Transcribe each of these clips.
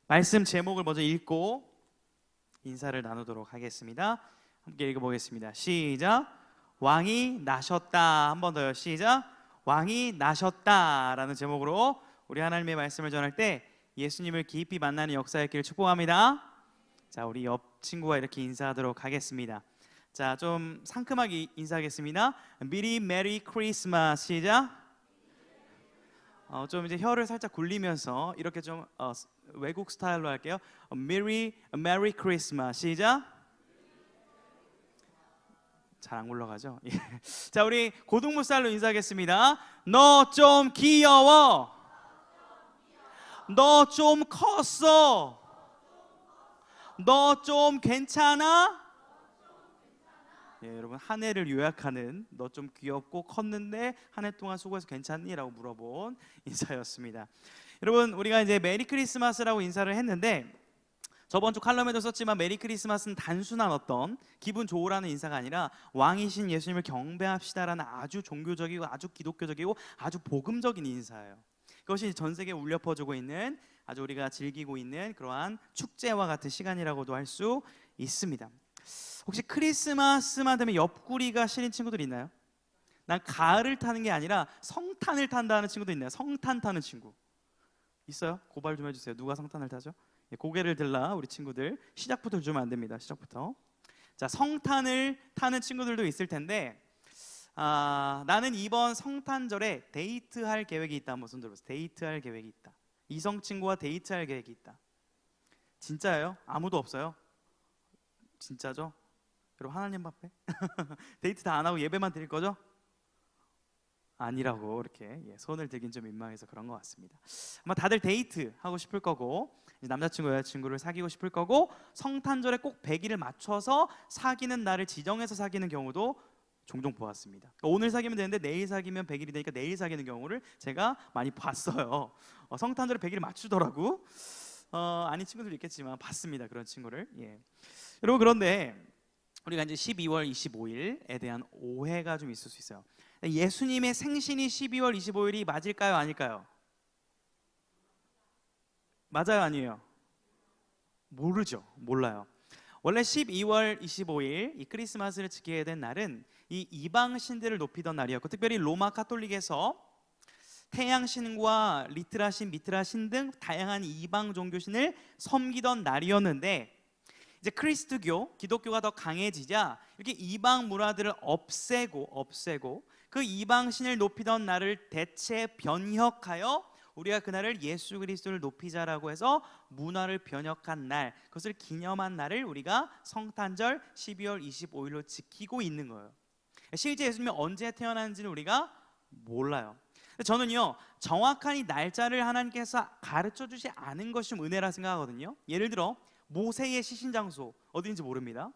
말씀 제목을 먼저 읽고 인사를 나누도록 하겠습니다. 함께 읽어보겠습니다. 시작. 왕이 나셨다. 한 번 더요. 시작. 왕이 나셨다 라는 제목으로 우리 하나님의 말씀을 전할 때 예수님을 깊이 만나는 역사의 길을 축복합니다. 자, 우리 옆 친구와 이렇게 인사하도록 하겠습니다. 자, 좀 상큼하게 인사하겠습니다. 미리 메리 크리스마스. 시작. 좀 이제 혀를 살짝 굴리면서 이렇게 좀 외국 스타일로 할게요. 메리 크리스마스. 시작. 잘 안 굴러가죠? 예. 자, 우리 고등부 스타일로 인사하겠습니다. 너 좀 귀여워. 너 좀 컸어. 너 좀 괜찮아? 예, 여러분 한 해를 요약하는 너 좀 귀엽고 컸는데 한 해 동안 수고해서 괜찮니? 라고 물어본 인사였습니다. 여러분, 우리가 이제 메리 크리스마스라고 인사를 했는데 저번 주 칼럼에도 썼지만 메리 크리스마스는 단순한 어떤 기분 좋으라는 인사가 아니라 왕이신 예수님을 경배합시다라는 아주 종교적이고 아주 기독교적이고 아주 복음적인 인사예요. 그것이 전 세계에 울려 퍼지고 있는 아주 우리가 즐기고 있는 그러한 축제와 같은 시간이라고도 할 수 있습니다. 혹시 크리스마스만 되면 옆구리가 시린 친구들 있나요? 난 가을을 타는 게 아니라 성탄을 탄다는 친구도 있나요? 성탄 타는 친구 있어요? 고발 좀 해주세요. 누가 성탄을 타죠? 고개를 들라 우리 친구들. 시작부터 주면 안 됩니다. 시작부터. 자, 성탄을 타는 친구들도 있을 텐데 나는 이번 성탄절에 데이트할 계획이 있다. 한번 손 들어보세요. 데이트할 계획이 있다. 이성 친구와 데이트할 계획이 있다. 진짜예요? 아무도 없어요? 진짜죠? 여러분 하나님 앞에 데이트 다 안 하고 예배만 드릴 거죠? 아니라고 이렇게 손을 들긴 좀 민망해서 그런 것 같습니다. 아마 다들 데이트 하고 싶을 거고 남자친구 여자친구를 사귀고 싶을 거고 성탄절에 꼭 100일을 맞춰서 사귀는 날을 지정해서 사귀는 경우도 종종 보았습니다. 그러니까 오늘 사귀면 되는데 내일 사귀면 100일이 되니까 내일 사귀는 경우를 제가 많이 봤어요. 성탄절에 100일을 맞추더라고. 아닌 친구들 있겠지만 봤습니다. 그런 친구를. 예. 여러분, 그런데 우리가 이제 12월 25일에 대한 오해가 좀 있을 수 있어요. 예수님의 생신이 12월 25일이 맞을까요? 아닐까요? 맞아요? 아니에요? 모르죠. 몰라요. 원래 12월 25일 이 크리스마스를 지키게 된 날은 이 이방 신들을 높이던 날이었고, 특별히 로마 카톨릭에서 태양신과 리트라신, 미트라신 등 다양한 이방 종교신을 섬기던 날이었는데, 이제 크리스트교, 기독교가 더 강해지자 이렇게 이방 문화들을 없애고 그 이방 신을 높이던 날을 대체 변혁하여 우리가 그날을 예수 그리스도를 높이자라고 해서 문화를 변혁한 날, 그것을 기념한 날을 우리가 성탄절 12월 25일로 지키고 있는 거예요. 실제 예수님이 언제 태어났는지는 우리가 몰라요. 저는요, 정확한 이 날짜를 하나님께서 가르쳐 주지 않은 것이 좀 은혜라 생각하거든요. 예를 들어 모세의 시신 장소 어디인지 모릅니다.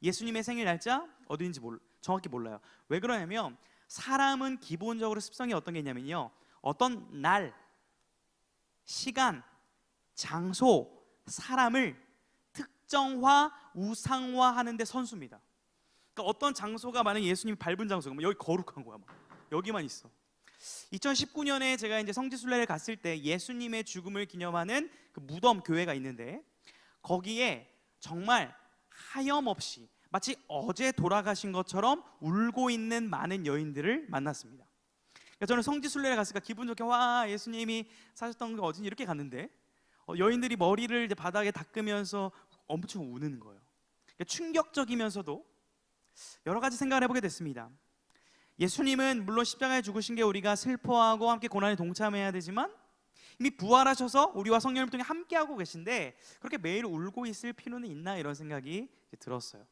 예수님의 생일 날짜 어디인지 정확히 몰라요. 왜 그러냐면 사람은 기본적으로 습성이 어떤 게 있냐면요, 어떤 날, 시간, 장소, 사람을 특정화, 우상화하는 데 선수입니다. 그러니까 어떤 장소가 만약 예수님이 밟은 장소가 여기 거룩한 거야, 여기만 있어. 2019년에 제가 이제 성지순례를 갔을 때 예수님의 죽음을 기념하는 그 무덤 교회가 있는데 거기에 정말 하염없이 마치 어제 돌아가신 것처럼 울고 있는 많은 여인들을 만났습니다. 그러니까 저는 성지순례를 갔으니까 기분 좋게 와, 예수님이 사셨던 게 어딘지 이렇게 갔는데 여인들이 머리를 이제 바닥에 닦으면서 엄청 우는 거예요. 그러니까 충격적이면서도 여러 가지 생각을 해보게 됐습니다. 예수님은 물론 십자가에 죽으신 게 우리가 슬퍼하고 함께 고난에 동참해야 되지만 이미 부활하셔서 우리와 성령을 통해 함께하고 계신데 그렇게 매일 울고 있을 필요는 있나, 이런 생각이 들었어요.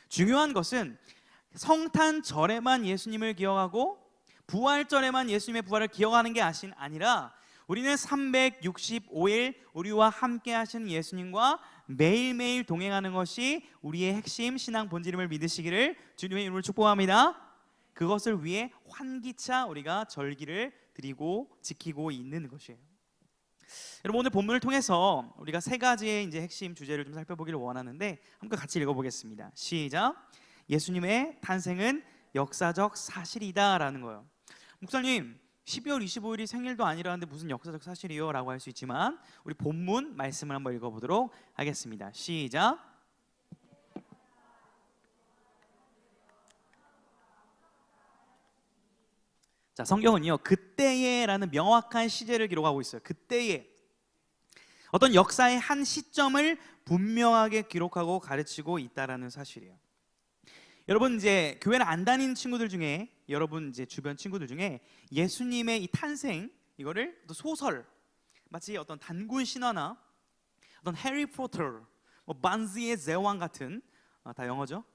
중요한 것은 성탄절에만 예수님을 기억하고 부활절에만 예수님의 부활을 기억하는 게 아니라 우리는 365일 우리와 함께 하시는 예수님과 매일매일 동행하는 것이 우리의 핵심 신앙 본질임을 믿으시기를 주님의 이름으로 축복합니다. 그것을 위해 환기차 우리가 절기를 드리고 지키고 있는 것이에요. 여러분, 오늘 본문을 통해서 우리가 세 가지의 이제 핵심 주제를 좀 살펴보기를 원하는데 함께 같이 읽어보겠습니다. 시작. 예수님의 탄생은 역사적 사실이다라는 거예요. 목사님, 12월 25일이 생일도 아니라는데 무슨 역사적 사실이요? 라고 할 수 있지만 우리 본문 말씀을 한번 읽어보도록 하겠습니다. 시작. 자, 성경은요, 그때에라는 명확한 시제를 기록하고 있어요. 그때에 어떤 역사의 한 시점을 분명하게 기록하고 가르치고 있다라는 사실이에요. 여러분, 이제 교회를 안 다니는 친구들 중에, 여러분 이제 주변 친구들 중에 예수님의 이 탄생, 이거를 또 소설, 마치 어떤 단군 신화나 어떤 해리포터, 반지의 제왕 같은, 다 영어죠?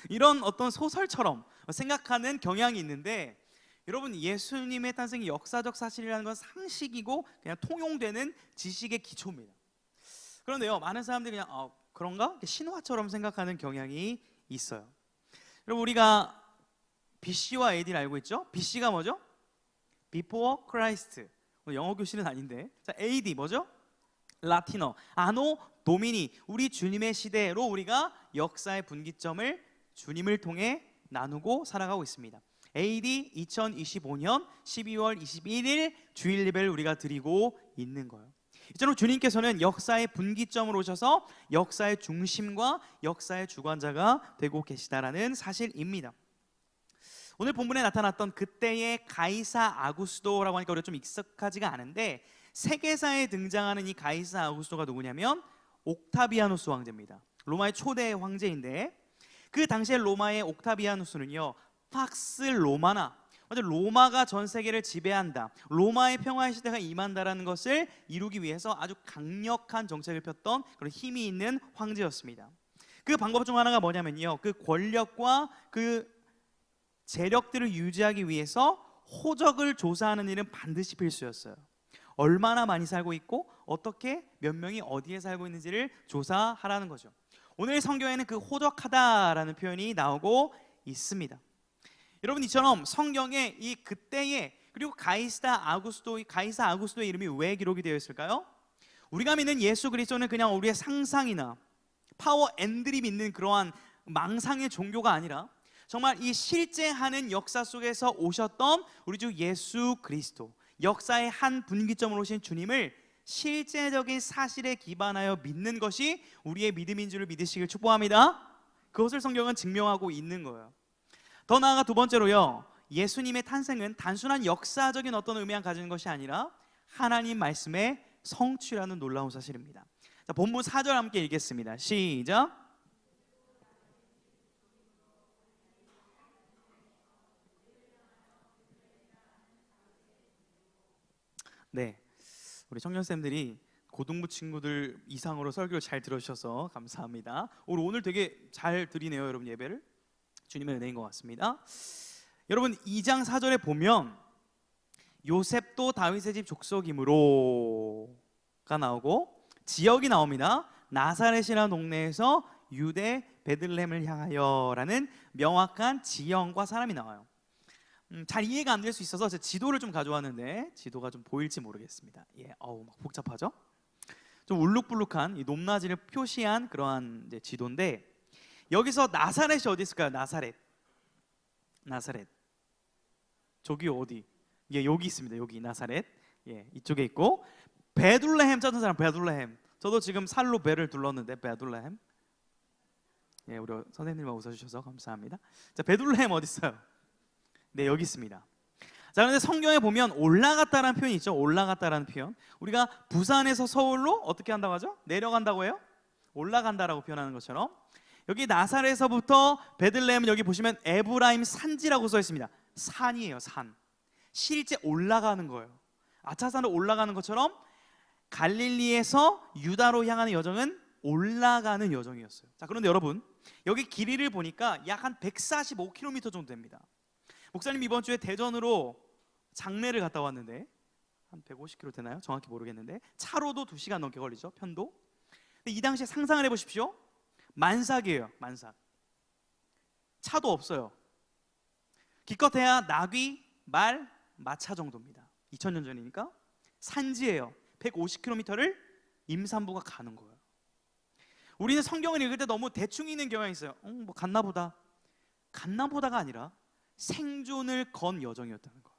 이런 어떤 소설처럼 생각하는 경향이 있는데, 여러분, 예수님의 탄생이 역사적 사실이라는 건 상식이고 그냥 통용되는 지식의 기초입니다. 그런데요, 많은 사람들이 그냥 그런가? 신화처럼 생각하는 경향이 있어요. 여러분, 우리가 BC와 AD를 알고 있죠? BC가 뭐죠? Before Christ. 영어 교실은 아닌데. 자, AD 뭐죠? 라틴어 아노 도미니, 우리 주님의 시대로 우리가 역사의 분기점을 주님을 통해 나누고 살아가고 있습니다. AD 2025년 12월 21일 주일 예배를 우리가 드리고 있는 거예요. 이처럼 주님께서는 역사의 분기점으로 오셔서 역사의 중심과 역사의 주관자가 되고 계시다라는 사실입니다. 오늘 본문에 나타났던 그때의 가이사 아구스도라고 하니까 우리가 좀 익숙하지가 않은데, 세계사에 등장하는 이 가이사 아구스도가 누구냐면 옥타비아누스 황제입니다. 로마의 초대 황제인데, 그 당시에 로마의 옥타비아누스는요, 팍스 로마나, 로마가 전 세계를 지배한다, 로마의 평화의 시대가 임한다라는 것을 이루기 위해서 아주 강력한 정책을 폈던 그런 힘이 있는 황제였습니다. 그 방법 중 하나가 뭐냐면요, 그 권력과 그 재력들을 유지하기 위해서 호적을 조사하는 일은 반드시 필수였어요. 얼마나 많이 살고 있고 어떻게 몇 명이 어디에 살고 있는지를 조사하라는 거죠. 오늘 성경에는 그 호적하다라는 표현이 나오고 있습니다. 여러분, 이처럼 성경에 이 그때에, 그리고 가이사 아구스도의 이름이 왜 기록이 되어 있을까요? 우리가 믿는 예수 그리스도는 그냥 우리의 상상이나 파워 앤들이 믿는 그러한 망상의 종교가 아니라 정말 이 실제하는 역사 속에서 오셨던 우리 주 예수 그리스도, 역사의 한 분기점으로 오신 주님을 실제적인 사실에 기반하여 믿는 것이 우리의 믿음인 줄을 믿으시길 축복합니다. 그것을 성경은 증명하고 있는 거예요. 더 나아가 두 번째로요, 예수님의 탄생은 단순한 역사적인 어떤 의미만 가지는 것이 아니라 하나님 말씀의 성취라는 놀라운 사실입니다. 자, 본문 4절 함께 읽겠습니다. 시작. 네, 우리 청년쌤들이 고등부 친구들 이상으로 설교를 잘 들어주셔서 감사합니다. 오늘 되게 잘 드리네요, 여러분. 예배를 주님의 은혜인 것 같습니다. 여러분, 2장 4절에 보면 요셉도 다윗의 집 족속이므로가 나오고 지역이 나옵니다. 나사렛이라는 동네에서 유대 베들레헴을 향하여라는 명확한 지형과 사람이 나와요. 잘 이해가 안 될 수 있어서 제가 지도를 좀 가져왔는데 지도가 좀 보일지 모르겠습니다. 막 복잡하죠? 좀 울룩불룩한 이 높낮이를 표시한 그러한 이제 지도인데, 여기서 나사렛이 어디 있을까요? 나사렛. 저기 어디? 여기 있습니다. 여기 나사렛. 이쪽에 있고, 베들레헴 찾은 사람, 베들레헴. 저도 지금 살로 배를 둘렀는데 베들레헴. 우리 선생님만 웃어주셔서 감사합니다. 자, 베들레헴 어디 있어요? 네, 여기 있습니다. 자, 그런데 성경에 보면 올라갔다라는 표현이 있죠. 올라갔다라는 표현. 우리가 부산에서 서울로 어떻게 한다고 하죠? 내려간다고 해요? 올라간다라고 표현하는 것처럼, 여기 나사렛에서부터 베들레헴은 여기 보시면 에브라임 산지라고 써 있습니다. 산이에요, 산. 실제 올라가는 거예요. 아차산으로 올라가는 것처럼 갈릴리에서 유다로 향하는 여정은 올라가는 여정이었어요. 자, 그런데 여러분, 여기 길이를 보니까 약 한 145km 정도 됩니다. 목사님 이번 주에 대전으로 장례를 갔다 왔는데 한 150km 되나요? 정확히 모르겠는데 차로도 2시간 넘게 걸리죠, 편도. 근데 이 당시에 상상을 해보십시오. 만삭이에요, 만삭. 차도 없어요. 기껏해야 나귀, 말, 마차 정도입니다. 2000년 전이니까. 산지예요. 150km를 임산부가 가는 거예요. 우리는 성경을 읽을 때 너무 대충 읽는 경향이 있어요. 뭐 갔나 보다. 갔나 보다가 아니라 생존을 건 여정이었다는 거예요.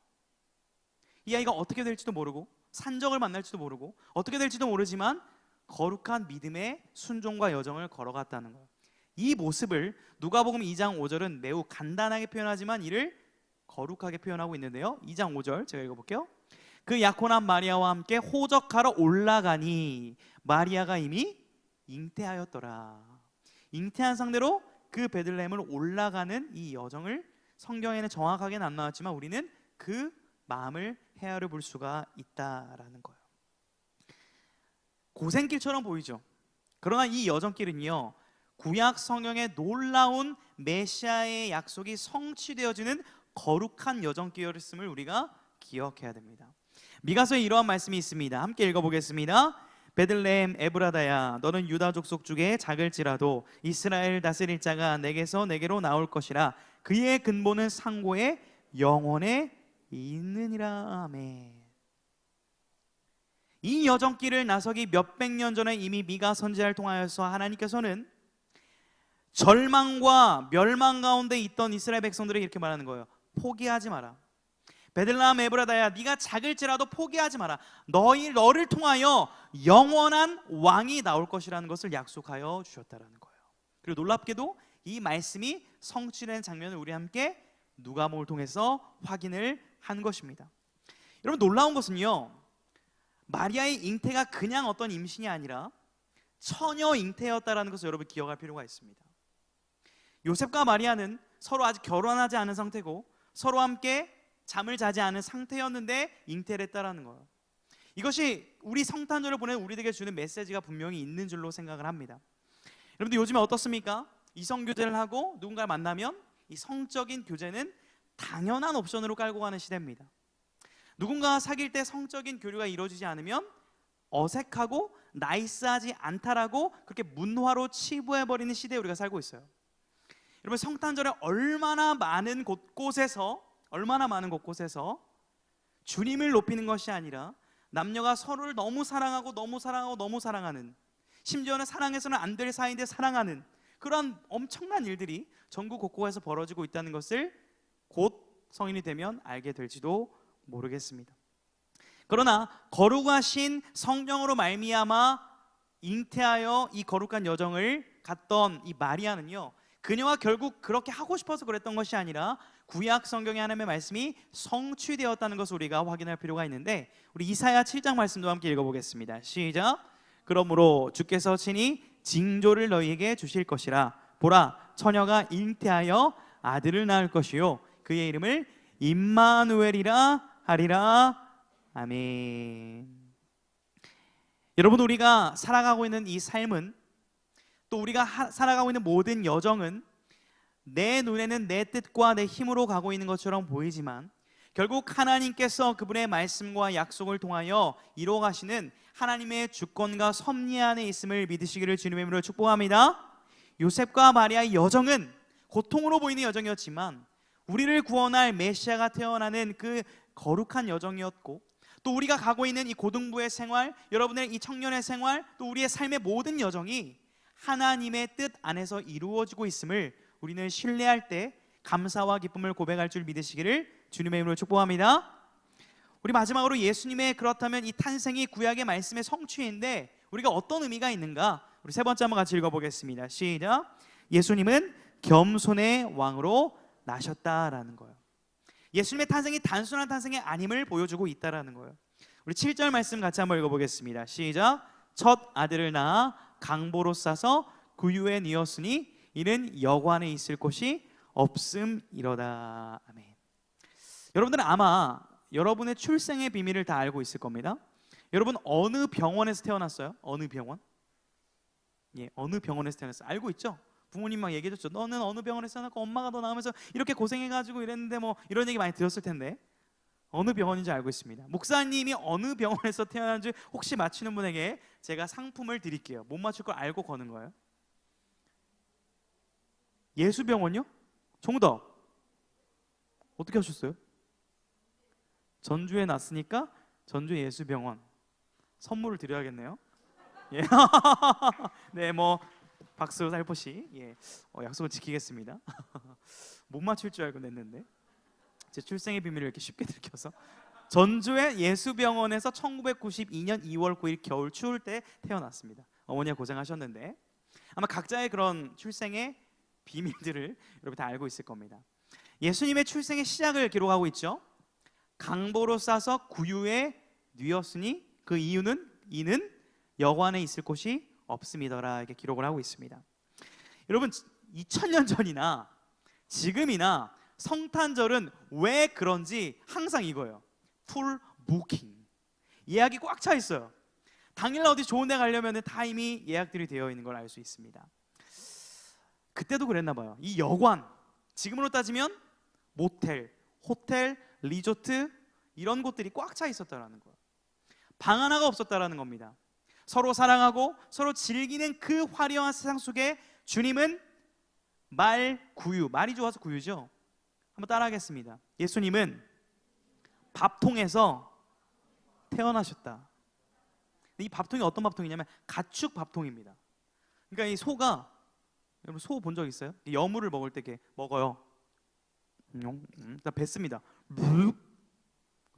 이 아이가 어떻게 될지도 모르고 산적을 만날지도 모르고 어떻게 될지도 모르지만 거룩한 믿음의 순종과 여정을 걸어갔다는 거예요. 이 모습을 누가복음 2장 5절은 매우 간단하게 표현하지만 이를 거룩하게 표현하고 있는데요. 2장 5절 제가 읽어볼게요. 그 약혼한 마리아와 함께 호적하러 올라가니 마리아가 이미 잉태하였더라. 잉태한 상대로 그 베들레헴을 올라가는 이 여정을 성경에는 정확하게는 안 나왔지만 우리는 그 마음을 헤아려 볼 수가 있다라는 거예요. 고생길처럼 보이죠. 그러나 이 여정길은요, 구약 성경의 놀라운 메시아의 약속이 성취되어지는 거룩한 여정길이었음을 우리가 기억해야 됩니다. 미가서에 이러한 말씀이 있습니다. 함께 읽어보겠습니다. 베들레헴 에브라다야, 너는 유다 족속 중에 작을지라도 이스라엘 다스릴 자가 내게서 내게로 나올 것이라. 그의 근본은 상고의 영원에 있느니라. 아멘. 이 여정길을 나서기 몇백 년 전에 이미 미가 선지자를 통하여서 하나님께서는 절망과 멸망 가운데 있던 이스라엘 백성들에게 이렇게 말하는 거예요. 포기하지 마라. 베들레헴 에브라다야, 네가 작을지라도 포기하지 마라. 너를 통하여 영원한 왕이 나올 것이라는 것을 약속하여 주셨다라는 거예요. 그리고 놀랍게도 이 말씀이 성취된 장면을 우리 함께 누가복음을 통해서 확인을 한 것입니다. 여러분, 놀라운 것은요, 마리아의 잉태가 그냥 어떤 임신이 아니라 처녀 잉태였다라는 것을 여러분 기억할 필요가 있습니다. 요셉과 마리아는 서로 아직 결혼하지 않은 상태고 서로 함께 잠을 자지 않은 상태였는데 잉태를 했다라는 거예요. 이것이 우리 성탄절을 보내는 우리에게 주는 메시지가 분명히 있는 줄로 생각을 합니다. 여러분들 요즘에 어떻습니까? 이성교제를 하고 누군가를 만나면 이 성적인 교제는 당연한 옵션으로 깔고 가는 시대입니다. 누군가와 사귈 때 성적인 교류가 이루어지지 않으면 어색하고 나이스하지 않다라고 그렇게 문화로 치부해버리는 시대에 우리가 살고 있어요. 여러분, 성탄절에 얼마나 많은 곳곳에서 주님을 높이는 것이 아니라 남녀가 서로를 너무 사랑하고 너무 사랑하고 너무 사랑하는, 심지어는 사랑해서는 안 될 사이인데 사랑하는 그런 엄청난 일들이 전국 곳곳에서 벌어지고 있다는 것을 곧 성인이 되면 알게 될지도 모르겠습니다. 그러나 거룩하신 성령으로 말미암아 잉태하여 이 거룩한 여정을 갔던 이 마리아는요, 그녀가 결국 그렇게 하고 싶어서 그랬던 것이 아니라 구약 성경의 하나님의 말씀이 성취되었다는 것을 우리가 확인할 필요가 있는데, 우리 이사야 7장 말씀도 함께 읽어보겠습니다. 시작. 그러므로 주께서 친히 징조를 너희에게 주실 것이라. 보라, 처녀가 잉태하여 아들을 낳을 것이요 그의 이름을 임마누엘이라 하리라. 아멘. 여러분, 우리가 살아가고 있는 이 삶은, 또 우리가 살아가고 있는 모든 여정은 내 눈에는 내 뜻과 내 힘으로 가고 있는 것처럼 보이지만 결국 하나님께서 그분의 말씀과 약속을 통하여 이루어 가시는 하나님의 주권과 섭리 안에 있음을 믿으시기를 주님의 이름으로 축복합니다. 요셉과 마리아의 여정은 고통으로 보이는 여정이었지만 우리를 구원할 메시아가 태어나는 그 거룩한 여정이었고, 또 우리가 가고 있는 이 고등부의 생활, 여러분의 이 청년의 생활, 또 우리의 삶의 모든 여정이 하나님의 뜻 안에서 이루어지고 있음을 우리는 신뢰할 때 감사와 기쁨을 고백할 줄 믿으시기를 주님의 이름으로 축복합니다. 우리 마지막으로 예수님의 그렇다면 이 탄생이 구약의 말씀의 성취인데 우리가 어떤 의미가 있는가? 우리 세 번째 한번 같이 읽어보겠습니다. 시작. 예수님은 겸손의 왕으로 나셨다라는 거예요. 예수님의 탄생이 단순한 탄생이 아님을 보여주고 있다라는 거예요. 우리 7절 말씀 같이 한번 읽어보겠습니다. 시작. 첫 아들을 낳아 강보로 싸서 구유에 뉘었으니 이는 여관에 있을 곳이 없음이로다. 아멘. 여러분들은 아마 여러분의 출생의 비밀을 다 알고 있을 겁니다. 여러분, 어느 병원에서 태어났어요? 어느 병원? 예, 어느 병원에서 태어났어요? 알고 있죠? 부모님 막 얘기해줬죠. 너는 어느 병원에서 태어났고 엄마가 너 낳으면서 이렇게 고생해가지고 이랬는데 뭐 이런 얘기 많이 들었을 텐데 어느 병원인지 알고 있습니다. 목사님이 어느 병원에서 태어난지 혹시 맞히는 분에게 제가 상품을 드릴게요. 못 맞출 걸 알고 거는 거예요. 예수병원요? 정답. 어떻게 하셨어요? 전주에 났으니까 전주 예수병원 선물을 드려야겠네요. 예. 네, 뭐 박수 살포시. 예, 약속을 지키겠습니다. 못 맞출 줄 알고 냈는데 제 출생의 비밀을 이렇게 쉽게 들켜서 전주의 예수병원에서 1992년 2월 9일 겨울 추울 때 태어났습니다. 어머니가 고생하셨는데 아마 각자의 그런 출생의 비밀들을 여러분 다 알고 있을 겁니다. 예수님의 출생의 시작을 기록하고 있죠. 강보로 싸서 구유에 뉘었으니 그 이유는 이는 여관에 있을 곳이 없음이더라, 이렇게 기록을 하고 있습니다. 여러분 2000년 전이나 지금이나 성탄절은 왜 그런지 항상 이거예요. 풀 부킹, 예약이 꽉 차 있어요. 당일날 어디 좋은 데 가려면 다 이미 예약들이 되어 있는 걸 알 수 있습니다. 그때도 그랬나 봐요. 이 여관, 지금으로 따지면 모텔, 호텔, 리조트 이런 곳들이 꽉 차 있었다라는 거예요. 방 하나가 없었다라는 겁니다. 서로 사랑하고 서로 즐기는 그 화려한 세상 속에 주님은 말구유, 말이 좋아서 구유죠. 한번 따라하겠습니다. 예수님은 밥통에서 태어나셨다. 이 밥통이 어떤 밥통이냐면 가축 밥통입니다. 그러니까 이 소가, 여러분 소 본 적 있어요? 여물을 먹을 때 이렇게 먹어요. 뱉습니다.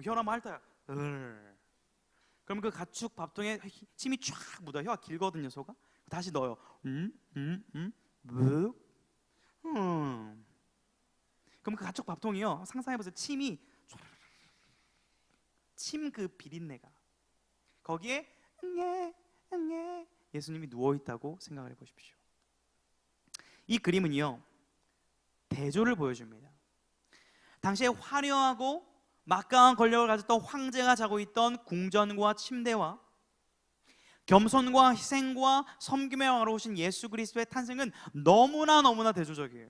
혀를 한번 핥아요. 그럼 그 가축 밥통에 침이 쫙 묻어요. 혀가 길거든요, 소가. 다시 넣어요. 그럼 그 가축 밥통이요, 상상해보세요. 침이 침 그 비린내가, 거기에 응애 예수님이 누워있다고 생각을 해보십시오. 이 그림은요 대조를 보여줍니다. 당시에 화려하고 막강한 권력을 가졌던 황제가 자고 있던 궁전과 침대와 겸손과 희생과 섬김의 왕으로 오신 예수 그리스도의 탄생은 너무나 대조적이에요.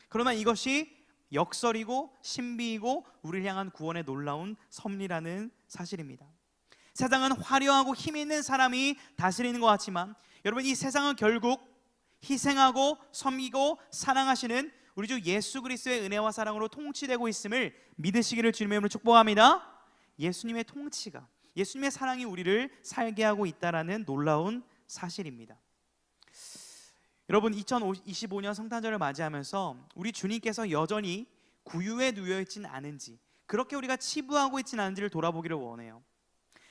그러나 이것이 역설이고 신비이고 우리를 향한 구원의 놀라운 섭리라는 사실입니다. 세상은 화려하고 힘 있는 사람이 다스리는 것 같지만 여러분, 이 세상은 결국 희생하고 섬기고 사랑하시는 우리 주 예수 그리스도의 은혜와 사랑으로 통치되고 있음을 믿으시기를 주님의 이름으로 축복합니다. 예수님의 통치가, 예수님의 사랑이 우리를 살게 하고 있다라는 놀라운 사실입니다. 여러분, 2025년 성탄절을 맞이하면서 우리 주님께서 여전히 구유에 누워 있진 않은지, 그렇게 우리가 치부하고 있진 않은지를 돌아보기를 원해요.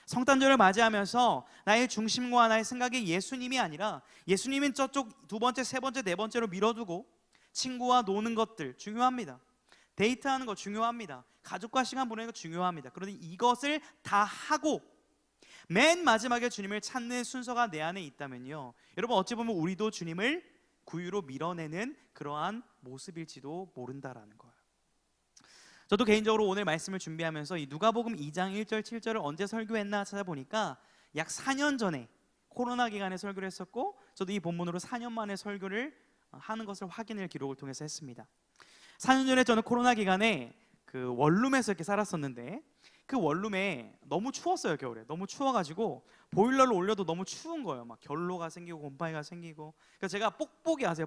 성탄절을 맞이하면서 나의 중심과 나의 생각이 예수님이 아니라 예수님은 저쪽 두 번째, 세 번째, 네 번째로 밀어두고 친구와 노는 것들 중요합니다. 데이트하는 거 중요합니다. 가족과 시간 보내는 거 중요합니다. 그런데 이것을 다 하고 맨 마지막에 주님을 찾는 순서가 내 안에 있다면요, 여러분 어찌 보면 우리도 주님을 구유로 밀어내는 그러한 모습일지도 모른다라는 거예요. 저도 개인적으로 오늘 말씀을 준비하면서 이 누가복음 2장 1절 7절을 언제 설교했나 찾아보니까 약 4년 전에 코로나 기간에 설교를 했었고, 저도 이 본문으로 4년 만에 설교를 하는 것을 확인을 기록을 통해서 했습니다. 4년 전에 저는 코로나 기간에 그 원룸에서 이렇게 살았었는데, 그 원룸에 너무 추웠어요. 겨울에 너무 추워가지고 보일러를 올려도 너무 추운 거예요. 막 결로가 생기고 곰팡이가 생기고. 그래서 제가 뽁뽁이 아세요?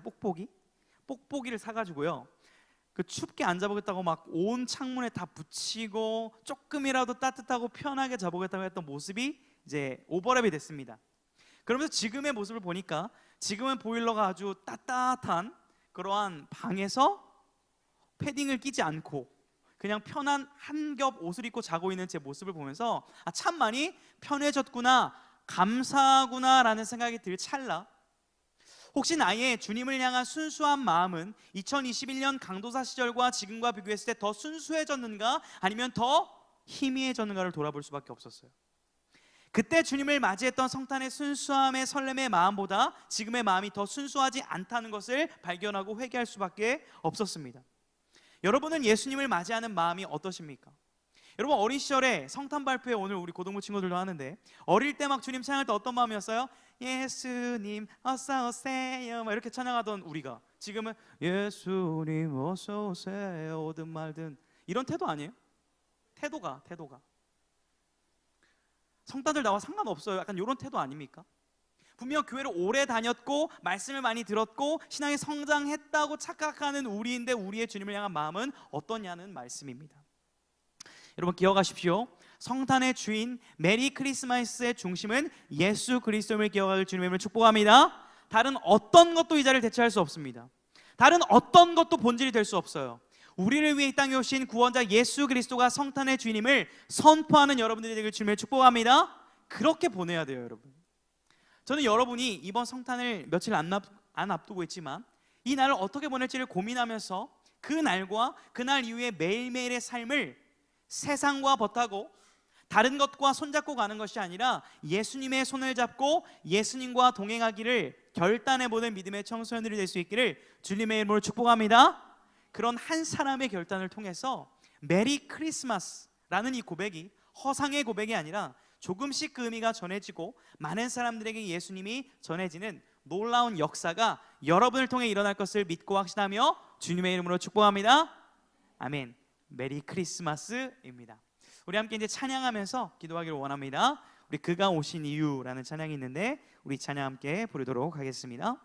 뽁뽁이를 사가지고요, 그 춥게 안 자보겠다고 막 온 창문에 다 붙이고 조금이라도 따뜻하고 편하게 자보겠다고 했던 모습이 이제 오버랩이 됐습니다. 그러면서 지금의 모습을 보니까 지금은 보일러가 아주 따뜻한 그러한 방에서 패딩을 끼지 않고 그냥 편한 한 겹 옷을 입고 자고 있는 제 모습을 보면서 참 많이 편해졌구나, 감사하구나 라는 생각이 들 찰나, 혹시 나의 주님을 향한 순수한 마음은 2021년 강도사 시절과 지금과 비교했을 때 더 순수해졌는가 아니면 더 희미해졌는가를 돌아볼 수밖에 없었어요. 그때 주님을 맞이했던 성탄의 순수함의 설렘의 마음보다 지금의 마음이 더 순수하지 않다는 것을 발견하고 회개할 수밖에 없었습니다. 여러분은 예수님을 맞이하는 마음이 어떠십니까? 여러분, 어린 시절에 성탄 발표회 오늘 우리 고등부 친구들도 하는데, 어릴 때 막 주님 찬양할 때 어떤 마음이었어요? 예수님 어서 오세요 막 이렇게 찬양하던 우리가 지금은 예수님 어서 오세요 오든 말든 이런 태도 아니에요? 태도가 성탄절 나와 상관없어요. 약간 이런 태도 아닙니까? 분명 교회를 오래 다녔고 말씀을 많이 들었고 신앙이 성장했다고 착각하는 우리인데 우리의 주님을 향한 마음은 어떠냐는 말씀입니다. 여러분 기억하십시오. 성탄의 주인 메리 크리스마스의 중심은 예수 그리스도를 기억할 주님을 축복합니다. 다른 어떤 것도 이 자리를 대체할 수 없습니다. 다른 어떤 것도 본질이 될 수 없어요. 우리를 위해 이 땅에 오신 구원자 예수 그리스도가 성탄의 주님을 선포하는 여러분들이 되길 주님의 축복합니다. 그렇게 보내야 돼요, 여러분. 저는 여러분이 이번 성탄을 며칠 안 앞두고 있지만 이 날을 어떻게 보낼지를 고민하면서 그 날과 그날 이후의 매일매일의 삶을 세상과 벗하고 다른 것과 손잡고 가는 것이 아니라 예수님의 손을 잡고 예수님과 동행하기를 결단해보는 믿음의 청소년들이 될 수 있기를 주님의 이름으로 축복합니다. 그런 한 사람의 결단을 통해서 메리 크리스마스라는 이 고백이 허상의 고백이 아니라 조금씩 그 의미가 전해지고 많은 사람들에게 예수님이 전해지는 놀라운 역사가 여러분을 통해 일어날 것을 믿고 확신하며 주님의 이름으로 축복합니다. 아멘. 메리 크리스마스입니다. 우리 함께 이제 찬양하면서 기도하기를 원합니다. 우리 그가 오신 이유라는 찬양이 있는데 우리 찬양 함께 부르도록 하겠습니다.